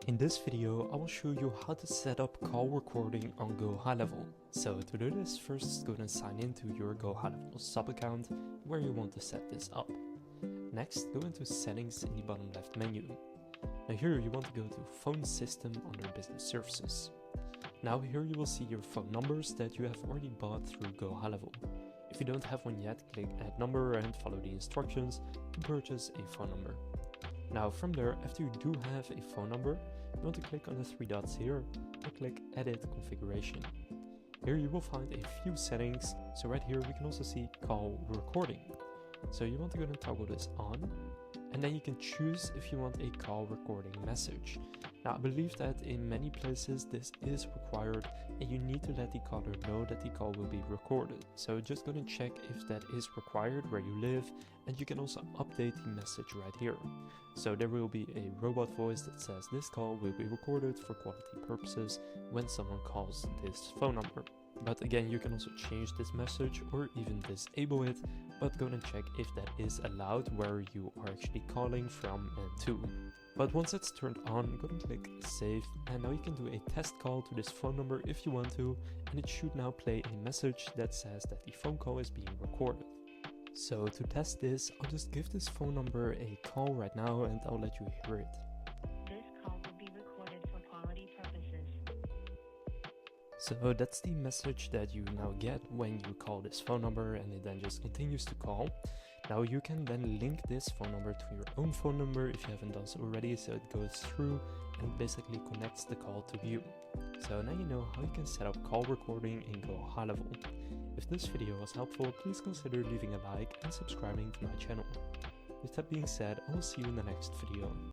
In this video, I will show you how to set up call recording on GoHighLevel. So to do this, first go and sign into your GoHighLevel sub account where you want to set this up. Next, go into settings in the bottom left menu. Now here you want to go to phone system under business services. Now here you will see your phone numbers that you have already bought through GoHighLevel. If you don't have one yet, click add number and follow the instructions to purchase a phone number. Now from there, after you do have a phone number, you want to click on the three dots here and click edit configuration. Here you will find a few settings, so right here we can also see call recording. So you want to go and toggle this on, and then you can choose if you want a call recording message. Now I believe that in many places this is required and you need to let the caller know that the call will be recorded. So just go and check if that is required where you live, and you can also update the message right here. So there will be a robot voice that says this call will be recorded for quality purposes when someone calls this phone number. But again, you can also change this message or even disable it, but go and check if that is allowed where you are actually calling from and to. But once it's turned on, go and click save, and now you can do a test call to this phone number if you want to, and it should now play a message that says that the phone call is being recorded. So to test this, I'll just give this phone number a call right now and I'll let you hear it. This call will be recorded for quality purposes. So that's the message that you now get when you call this phone number, and it then just continues to call. Now you can then link this phone number to your own phone number if you haven't done so already, so it goes through and basically connects the call to you. So now you know how you can set up call recording in GoHighLevel. If this video was helpful, please consider leaving a like and subscribing to my channel. With that being said, I will see you in the next video.